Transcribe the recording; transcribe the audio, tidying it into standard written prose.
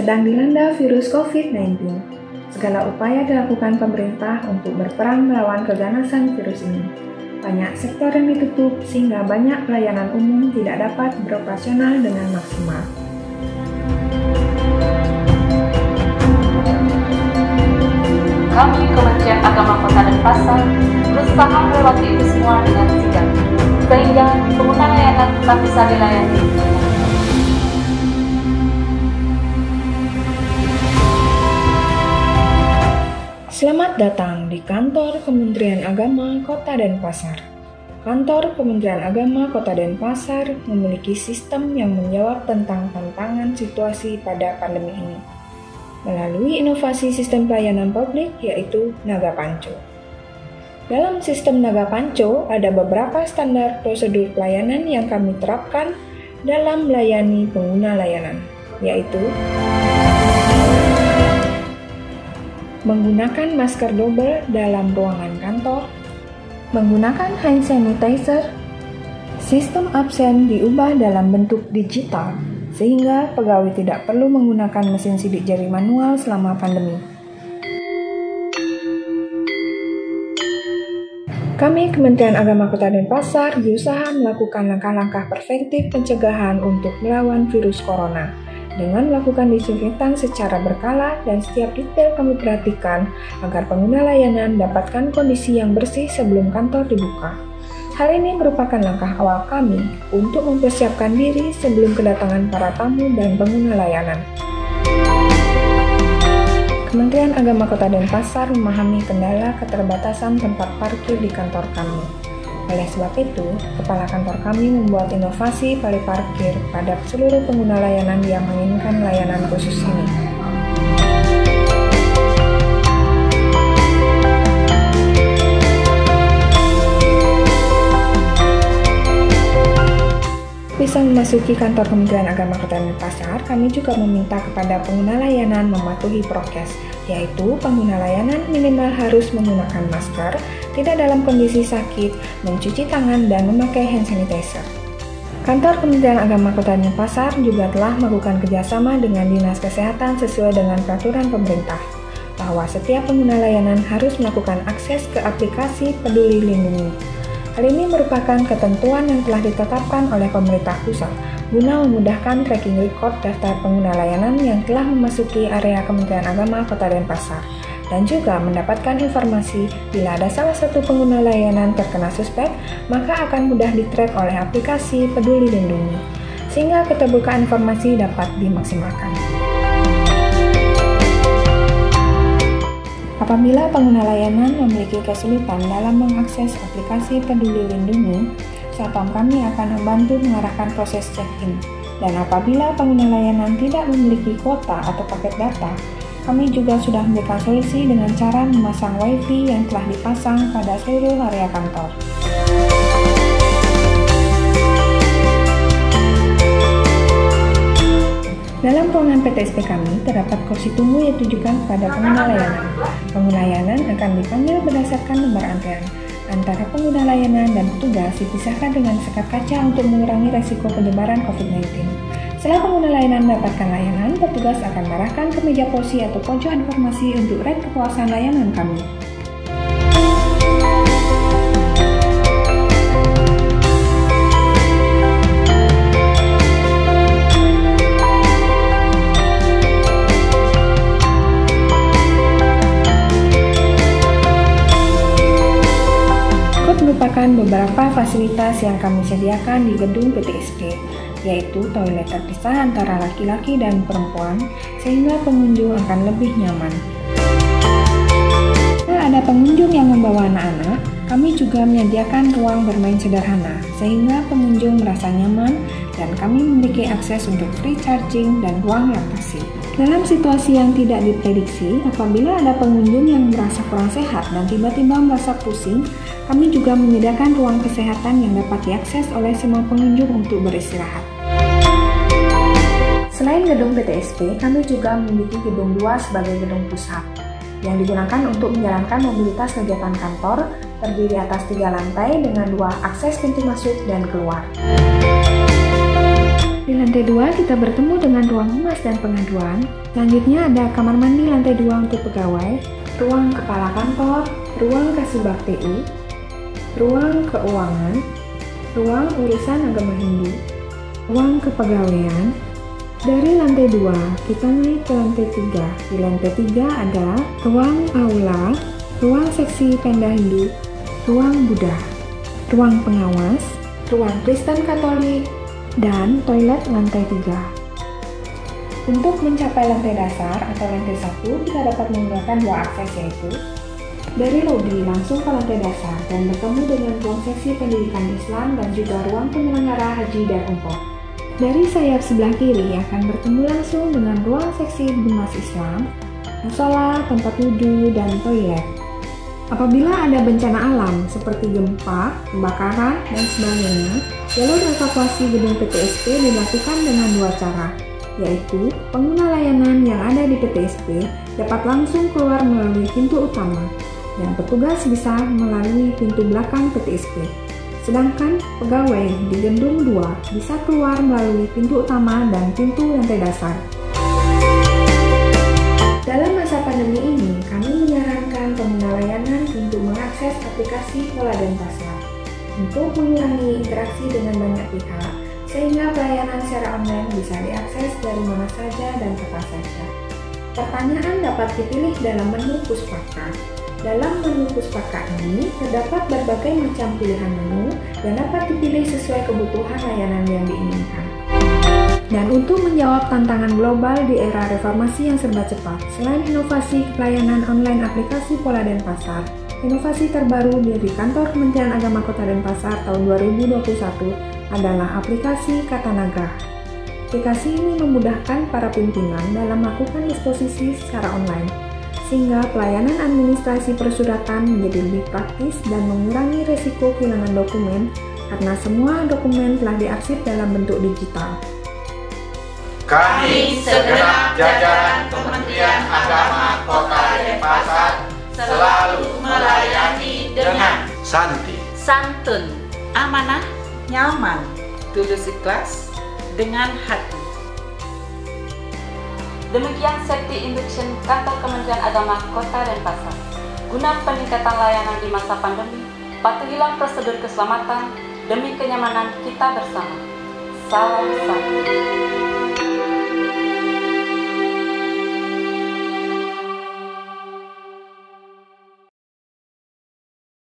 sedang dilanda virus COVID-19. Segala upaya dilakukan pemerintah untuk berperang melawan keganasan virus ini. Banyak sektor yang ditutup sehingga banyak pelayanan umum tidak dapat beroperasional dengan maksimal. Kami Kementerian Agama Kota Denpasar berusaha melewati itu semua dengan sigap, sehingga pengguna layanan tetap bisa dilayani. Selamat datang di Kantor Kementerian Agama Kota Denpasar. Kantor Kementerian Agama Kota Denpasar memiliki sistem yang menjawab tentang tantangan situasi pada pandemi ini melalui inovasi sistem pelayanan publik yaitu Naga Panco. Dalam sistem Naga Panco ada beberapa standar prosedur pelayanan yang kami terapkan dalam melayani pengguna layanan, yaitu menggunakan masker double dalam ruangan kantor, menggunakan hand sanitizer, sistem absen diubah dalam bentuk digital, sehingga pegawai tidak perlu menggunakan mesin sidik jari manual selama pandemi. Kami Kementerian Agama Kota Denpasar berusaha melakukan langkah-langkah preventif pencegahan untuk melawan virus corona, dengan melakukan disinfektan secara berkala dan setiap detail kami perhatikan agar pengguna layanan dapatkan kondisi yang bersih sebelum kantor dibuka. Hal ini merupakan langkah awal kami untuk mempersiapkan diri sebelum kedatangan para tamu dan pengguna layanan. Kementerian Agama Kota Denpasar memahami kendala keterbatasan tempat parkir di kantor kami. Oleh sebab itu, Kepala Kantor kami membuat inovasi vali parkir pada seluruh pengguna layanan yang menginginkan layanan khusus ini. Bisa memasuki kantor Kementerian Agama Kota Denpasar, kami juga meminta kepada pengguna layanan mematuhi prokes, yaitu pengguna layanan minimal harus menggunakan masker, tidak dalam kondisi sakit, mencuci tangan, dan memakai hand sanitizer. Kantor Kementerian Agama Kota Denpasar juga telah melakukan kerjasama dengan Dinas Kesehatan sesuai dengan peraturan pemerintah, bahwa setiap pengguna layanan harus melakukan akses ke aplikasi Peduli Lindungi. Hal ini merupakan ketentuan yang telah ditetapkan oleh pemerintah pusat guna memudahkan tracking record daftar pengguna layanan yang telah memasuki area Kementerian Agama Kota Denpasar, dan juga mendapatkan informasi bila ada salah satu pengguna layanan terkena suspek, maka akan mudah di-track oleh aplikasi Peduli Lindungi, sehingga keterbukaan informasi dapat dimaksimalkan. Apabila pengguna layanan memiliki kesulitan dalam mengakses aplikasi Peduli Lindungi, Satpam kami akan membantu mengarahkan proses check-in. Dan apabila pengguna layanan tidak memiliki kuota atau paket data, kami juga sudah memberikan solusi dengan cara memasang WiFi yang telah dipasang pada seluruh area kantor. Dalam ruangan PTSP kami terdapat kursi tunggu yang ditujukan kepada pengguna layanan. Pengguna layanan akan dipanggil berdasarkan nomor antrean. Antara pengguna layanan dan petugas dipisahkan dengan sekat kaca untuk mengurangi resiko penyebaran COVID-19. Setelah pengguna layanan mendapatkan layanan, petugas akan mengarahkan ke meja porsi atau pojok informasi untuk rate kepuasan layanan kami. Merupakan beberapa fasilitas yang kami sediakan di gedung PTSP, yaitu toilet terpisah antara laki-laki dan perempuan, sehingga pengunjung akan lebih nyaman. Jika ada pengunjung yang membawa anak-anak, kami juga menyediakan ruang bermain sederhana, sehingga pengunjung merasa nyaman dan kami memiliki akses untuk free charging dan ruang relaksasi. Dalam situasi yang tidak diprediksi, apabila ada pengunjung yang merasa kurang sehat dan tiba-tiba merasa pusing, kami juga menyediakan ruang kesehatan yang dapat diakses oleh semua pengunjung untuk beristirahat. Selain gedung PTSP, kami juga memiliki gedung 2 sebagai gedung pusat, yang digunakan untuk menjalankan mobilitas kegiatan kantor, terdiri atas 3 lantai dengan 2 akses pintu masuk dan keluar. Di lantai 2 kita bertemu dengan ruang humas dan pengaduan. Selanjutnya ada kamar mandi lantai 2 untuk pegawai, ruang kepala kantor, ruang kasubag TU, ruang keuangan, ruang urusan agama Hindu, ruang kepegawaian. Dari lantai 2 kita naik ke lantai 3. Di lantai 3 ada ruang aula, ruang seksi Penda Hindu, ruang Buddha, ruang pengawas, ruang Kristen Katolik, dan toilet lantai 3. Untuk mencapai lantai dasar atau lantai 1, kita dapat menggunakan dua akses, yaitu dari lobi langsung ke lantai dasar dan bertemu dengan ruang seksi pendidikan Islam dan juga ruang penyelenggara haji dan umroh. Dari sayap sebelah kiri akan bertemu langsung dengan ruang seksi Bimas Islam, musola, tempat wudhu, dan toilet. Apabila ada bencana alam seperti gempa, kebakaran, dan sebagainya, jalur evakuasi gedung PTSP dilakukan dengan dua cara, yaitu pengguna layanan yang ada di PTSP dapat langsung keluar melalui pintu utama, dan petugas bisa melalui pintu belakang PTSP. Sedangkan pegawai di gedung 2 bisa keluar melalui pintu utama dan pintu lantai dasar. Dalam masa pandemi ini, kami menyarankan pengguna layanan untuk mengakses aplikasi Pola Denpasar untuk mengurangi interaksi dengan banyak pihak, sehingga pelayanan secara online bisa diakses dari mana saja dan kapan saja. Pertanyaan dapat dipilih dalam menu Puspaka. Dalam menu Puspaka ini, terdapat berbagai macam pilihan menu dan dapat dipilih sesuai kebutuhan layanan yang diinginkan. Dan untuk menjawab tantangan global di era reformasi yang serba cepat, selain inovasi pelayanan online aplikasi Pola Denpasar, inovasi terbaru dari Kantor Kementerian Agama Kota Denpasar tahun 2021 adalah aplikasi Katanaga. Aplikasi ini memudahkan para pimpinan dalam melakukan disposisi secara online, sehingga pelayanan administrasi persuratan menjadi lebih praktis dan mengurangi risiko kehilangan dokumen karena semua dokumen telah diarsip dalam bentuk digital. Kami segenap jajaran Kementerian Agama Kota Denpasar selalu melayani dengan santai, santun, amanah, nyaman, tulus ikhlas, dengan hati. Demikian safety induction Kantor Kementerian Agama Kota Denpasar. Guna peningkatan layanan di masa pandemi, patuhilah prosedur keselamatan demi kenyamanan kita bersama. Salam satu.